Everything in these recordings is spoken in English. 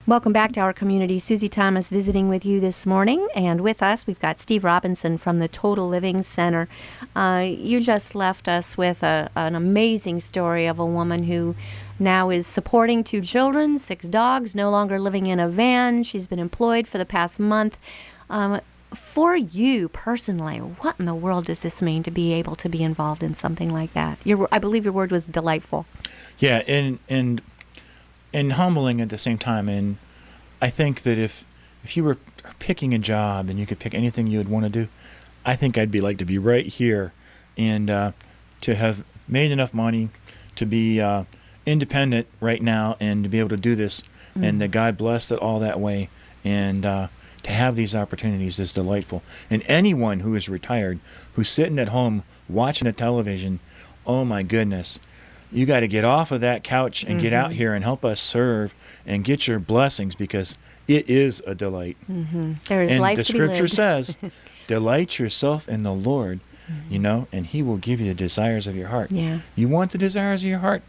Welcome back to our community. Susie Thomas visiting with you this morning. And with us, we've got Steve Robinson from the Total Living Center. You just left us with an amazing story of a woman who now is supporting 2 children, 6 dogs, no longer living in a van. She's been employed for the past month. For you personally, what in the world does this mean to be able to be involved in something like that? I believe your word was delightful. Yeah, and humbling at the same time. And I think that if you were picking a job and you could pick anything you would want to do, I think I'd like to be right here and to have made enough money to be independent right now and to be able to do this. And that God blessed it all that way. And to have these opportunities is delightful. And anyone who is retired, who's sitting at home watching the television, oh my goodness, you got to get off of that couch and get out here and help us serve and get your blessings, because it is a delight. There is and life the to be scripture lived. says, delight yourself in the Lord, and he will give you the desires of your heart. Yeah. You want the desires of your heart?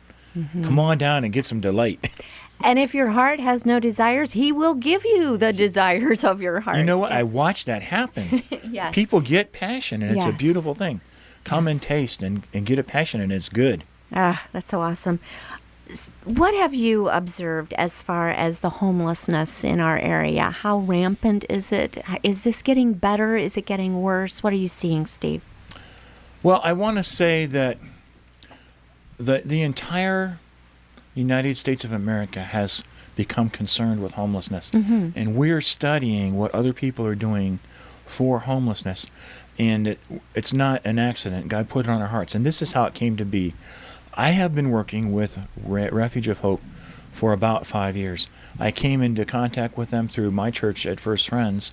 Come on down and get some delight. And if your heart has no desires, he will give you the desires of your heart. You know what? Yes. I watched that happen. Yes. People get passion, and it's a Yes. beautiful thing. Come and taste and get a passion, and it's good. Ah, that's so awesome. What have you observed as far as the homelessness in our area? How rampant is it? Is this getting better? Is it getting worse? What are you seeing, Steve? Well, I want to say that the entire United States of America has become concerned with homelessness. And we're studying what other people are doing for homelessness. And it's not an accident. God put it on our hearts. And this is how it came to be. I have been working with Refuge of Hope for about 5 years. I came into contact with them through my church at First Friends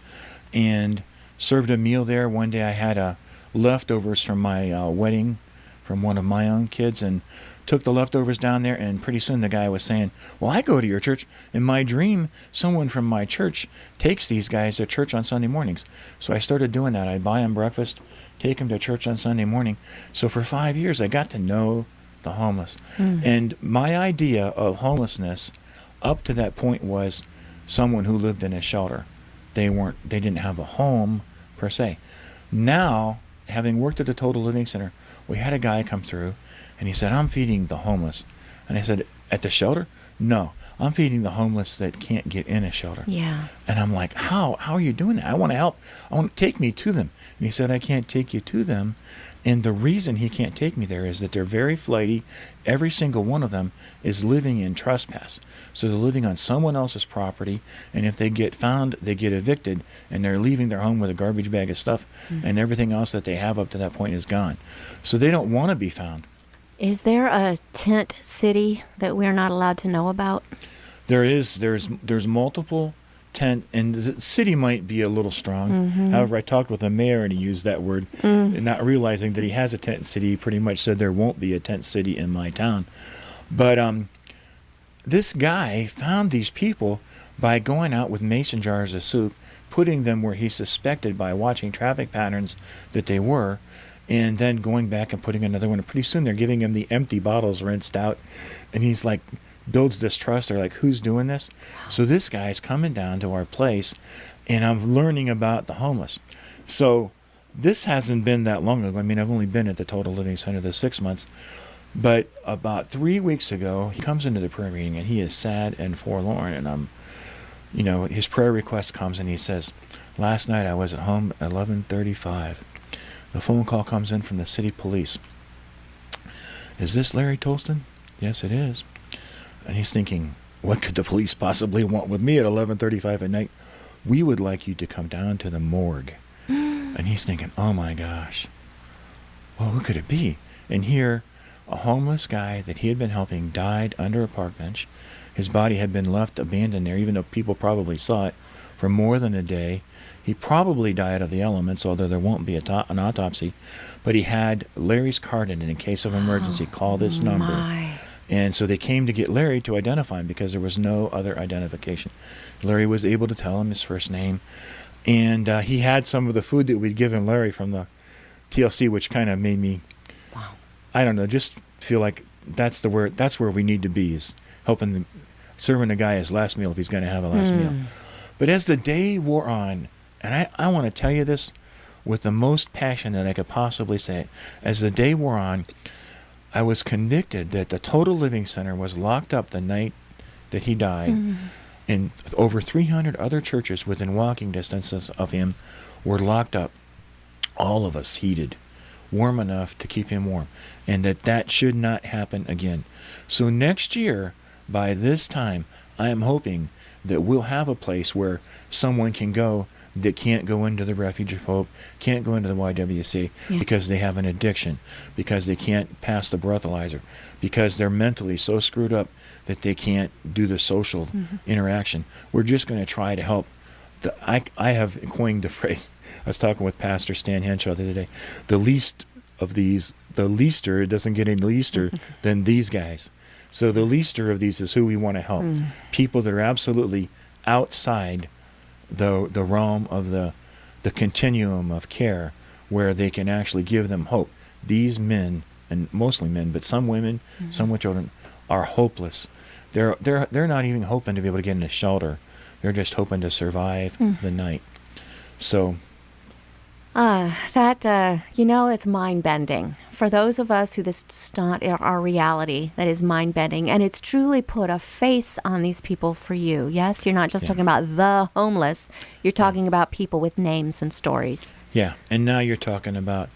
and served a meal there. One day I had leftovers from my wedding from one of my own kids and took the leftovers down there, and pretty soon the guy was saying, well, I go to your church. In my dream, someone from my church takes these guys to church on Sunday mornings. So I started doing that. I'd buy them breakfast, take them to church on Sunday morning. So for 5 years, I got to know the homeless. And my idea of homelessness up to that point was someone who lived in a shelter. They didn't have a home per se. Now, having worked at the Total Living Center, we had a guy come through and he said, I'm feeding the homeless. And I said, at the shelter? No, I'm feeding the homeless that can't get in a shelter. Yeah. And I'm like, how are you doing that? I want to help. I want to take me to them. And he said, I can't take you to them. And the reason he can't take me there is that they're very flighty. Every single one of them is living in trespass. So they're living on someone else's property. And if they get found, they get evicted. And they're leaving their home with a garbage bag of stuff. And everything else that they have up to that point is gone. So they don't want to be found. Is there a tent city that we're not allowed to know about? There's multiple tent, and the city might be a little strong. However, I talked with the mayor and he used that word, and not realizing that he has a tent city. He pretty much said there won't be a tent city in my town. But this guy found these people by going out with mason jars of soup, putting them where he suspected by watching traffic patterns that they were, and then going back and putting another one. And pretty soon they're giving him the empty bottles rinsed out, and he's like, builds this trust. They're like, who's doing this? So this guy's coming down to our place, and I'm learning about the homeless. So this hasn't been that long ago. I mean, I've only been at the Total Living Center the 6 months. But about 3 weeks ago, he comes into the prayer meeting, and he is sad and forlorn. And his prayer request comes, and he says, last night I was at home at 11:35. The phone call comes in from the city police. Is this Larry Tolston? Yes, it is. And he's thinking, what could the police possibly want with me at 11:35 at night? We would like you to come down to the morgue. And he's thinking, oh my gosh, well, who could it be? And here, a homeless guy that he had been helping died under a park bench. His body had been left abandoned there, even though people probably saw it, for more than a day. He probably died of the elements, although there won't be an autopsy. But he had Larry's card in case of emergency. Call this number. My. And so they came to get Larry to identify him because there was no other identification. Larry was able to tell him his first name. And he had some of the food that we'd given Larry from the TLC, which kind of made me, I don't know, just feel like that's where we need to be, is helping serving a guy his last meal if he's going to have a last meal. But as the day wore on, and I want to tell you this with the most passion that I could possibly say it, as the day wore on, I was convicted that the Total Living Center was locked up the night that he died, and over 300 other churches within walking distances of him were locked up, all of us heated, warm enough to keep him warm, and that should not happen again. So next year, by this time, I am hoping that we'll have a place where someone can go that can't go into the Refuge of Hope, can't go into the YWCA because they have an addiction, because they can't pass the breathalyzer, because they're mentally so screwed up that they can't do the social interaction. We're just going to try to help. I have coined the phrase, I was talking with Pastor Stan Henshaw the other day, the least of these, the leaster doesn't get any leaster than these guys. So the leaster of these is who we want to help. People that are absolutely outside the realm of the continuum of care, where they can actually give them hope. These men, and mostly men, but some women, some with children, are hopeless. They're not even hoping to be able to get into shelter. They're just hoping to survive the night. So it's mind-bending. For those of us who this is not our reality, that is mind-bending. And it's truly put a face on these people for you. Yes, you're not just talking about the homeless. You're talking about people with names and stories. Yeah, and now you're talking about,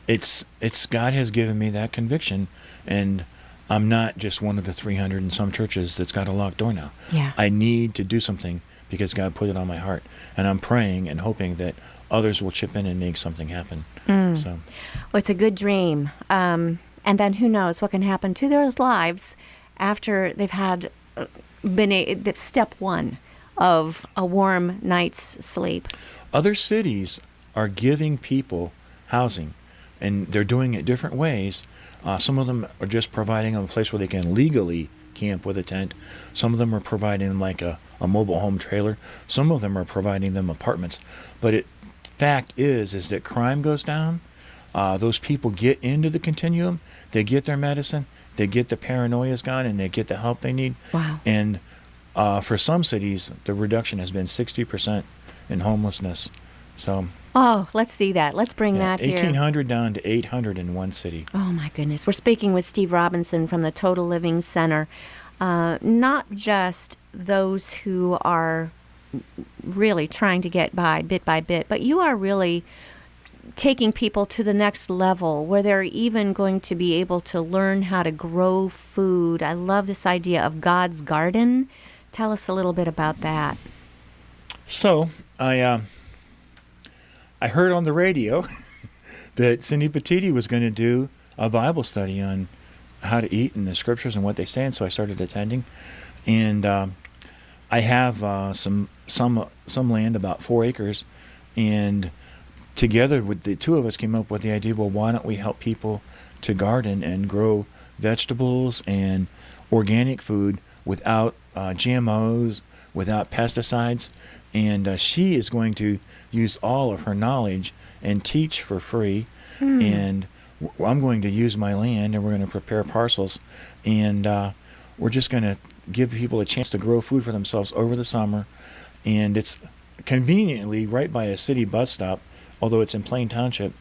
it's God has given me that conviction, and I'm not just one of the 300 and some churches that's got a locked door now. Yeah. I need to do something because God put it on my heart. And I'm praying and hoping that others will chip in and make something happen. So, well, it's a good dream. And then who knows what can happen to their lives after they've had step one of a warm night's sleep. Other cities are giving people housing, and they're doing it different ways. Some of them are just providing them a place where they can legally camp with a tent. Some of them are providing them like a mobile home trailer. Some of them are providing them apartments. But fact is that crime goes down. Those people get into the continuum. They get their medicine. They get the paranoia's gone, and they get the help they need. Wow. And for some cities, the reduction has been 60% in homelessness. So. Oh, let's see that. Let's bring that here. 1,800 down to 800 in one city. Oh, my goodness. We're speaking with Steve Robinson from the Total Living Center. Not just those who are really trying to get by bit by bit, but you are really taking people to the next level where they're even going to be able to learn how to grow food. I love this idea of God's garden. Tell us a little bit about that. So, I heard on the radio that Cindy Petiti was going to do a Bible study on how to eat and the scriptures and what they say, and so I started attending. And I have some land, about 4 acres, and together with the two of us came up with the idea, well, why don't we help people to garden and grow vegetables and organic food without GMOs, without pesticides. And she is going to use all of her knowledge and teach for free. And I'm going to use my land, and we're going to prepare parcels. And we're just going to give people a chance to grow food for themselves over the summer. And it's conveniently right by a city bus stop, although it's in Plain Township.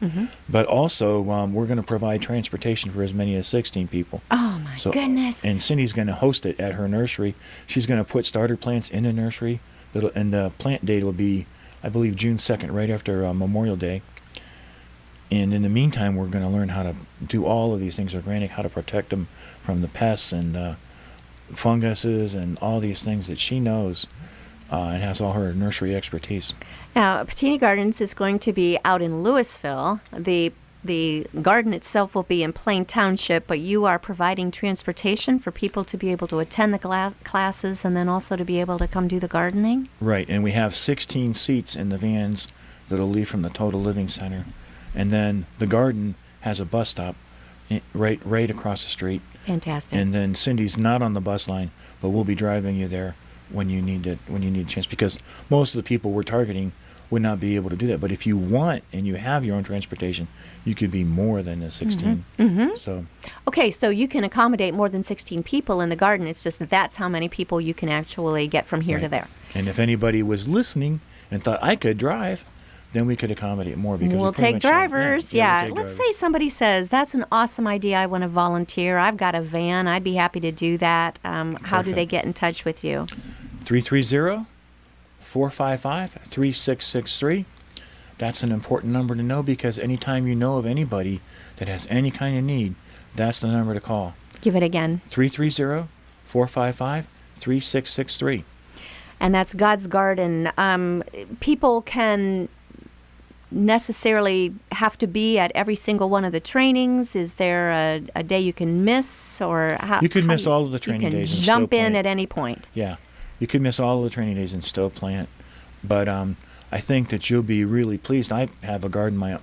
But also, we're going to provide transportation for as many as 16 people. Oh, my goodness. And Cindy's going to host it at her nursery. She's going to put starter plants in the nursery. And the plant date will be, I believe, June 2nd, right after Memorial Day. And in the meantime, we're going to learn how to do all of these things organic, how to protect them from the pests and funguses and all these things that she knows and has all her nursery expertise. Now, Petiti Gardens is going to be out in Louisville. The garden itself will be in Plain Township, but you are providing transportation for people to be able to attend the classes and then also to be able to come do the gardening? Right, and we have 16 seats in the vans that'll leave from the Total Living Center. And then the garden has a bus stop right across the street. Fantastic. And then Cindy's not on the bus line, but we'll be driving you there when you need a chance, because most of the people we're targeting would not be able to do that. But if you want and you have your own transportation, you could be more than the 16. So Okay, so you can accommodate more than 16 people in the garden. It's just that's how many people you can actually get from here to right. there. And if anybody was listening and thought I could drive, then we could accommodate more because We'll we pretty take much have- drivers. we'll Yeah. take Let's drivers. say somebody says, that's an awesome idea. I want to volunteer. I've got a van. I'd be happy to do that. How do they Perfect. get in touch with you? 330-455-3663. That's an important number to know because anytime you know of anybody that has any kind of need, that's the number to call. Give it again. 330-455-3663. And that's God's Garden. People can necessarily have to be at every single one of the trainings. Is there a day you can miss, or how? You could how miss do all of the training days You and can jump still in plan. at any point. Yeah, you could miss all of the training days and still plant. But I think that you'll be really pleased. I have a garden that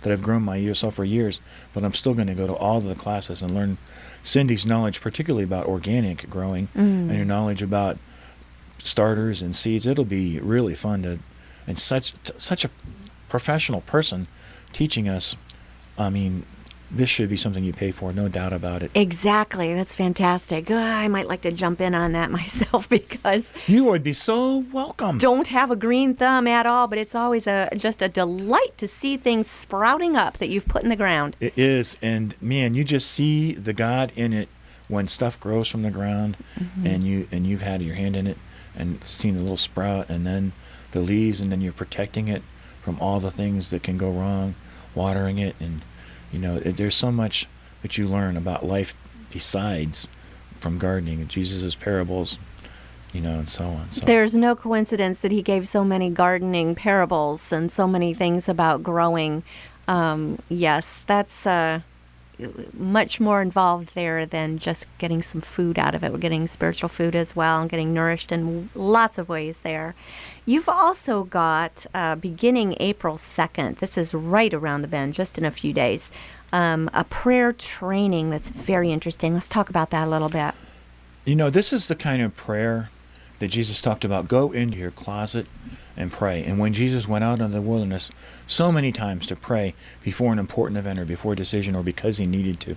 I've grown myself for years, but I'm still going to go to all of the classes and learn Cindy's knowledge, particularly about organic growing and your knowledge about starters and seeds. It'll be really fun and such a professional person teaching us. I mean, this should be something you pay for, no doubt about it. Exactly. That's fantastic. I might like to jump in on that myself because You would be so welcome. don't have a green thumb at all, but it's always just a delight to see things sprouting up that you've put in the ground. It is, and man, you just see the God in it when stuff grows from the ground, and you've had your hand in it and seen the little sprout, and then the leaves, and then you're protecting it from all the things that can go wrong, watering it, and there's so much that you learn about life besides from gardening and Jesus' parables, and so on. So There's no coincidence that he gave so many gardening parables and so many things about growing. Yes, that's much more involved there than just getting some food out of it. We're getting spiritual food as well and getting nourished in lots of ways there. You've also got, beginning April 2nd, this is right around the bend, just in a few days, a prayer training that's very interesting. Let's talk about that a little bit. This is the kind of prayer that Jesus talked about. Go into your closet and pray. And when Jesus went out in the wilderness so many times to pray before an important event or before a decision or because he needed to,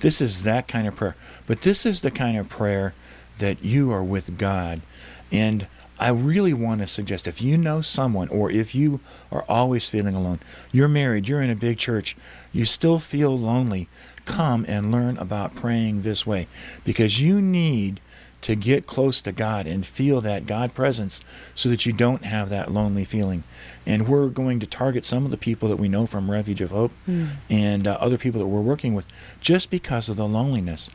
this is that kind of prayer. But this is the kind of prayer that you are with God. And I really want to suggest, if you know someone, or if you are always feeling alone, you're married, you're in a big church, you still feel lonely, come and learn about praying this way, because you need to get close to God and feel that God presence so that you don't have that lonely feeling. And we're going to target some of the people that we know from Refuge of Hope and other people that we're working with just because of the loneliness.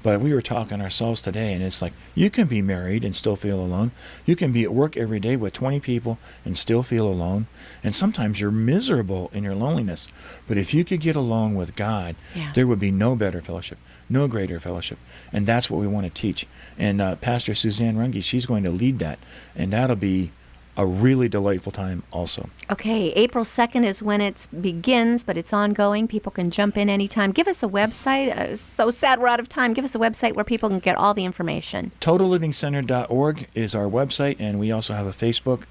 But we were talking ourselves today, and it's like, you can be married and still feel alone. You can be at work every day with 20 people and still feel alone. And sometimes you're miserable in your loneliness. But if you could get alone with God, there would be no better fellowship, no greater fellowship. And that's what we want to teach. And Pastor Suzanne Runge, she's going to lead that. And that'll be a really delightful time also. Okay, April 2nd is when it begins, but it's ongoing. People can jump in anytime. Give us a website. So sad we're out of time. Give us a website where people can get all the information. TotalLivingCenter.org is our website, and we also have a Facebook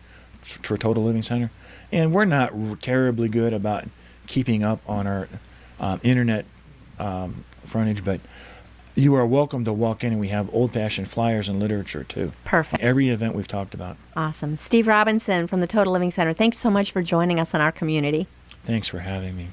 for Total Living Center. And we're not terribly good about keeping up on our internet frontage, but you are welcome to walk in, and we have old-fashioned flyers and literature, too. Perfect. Every event we've talked about. Awesome. Steve Robinson from the Total Living Center, thanks so much for joining us in our community. Thanks for having me.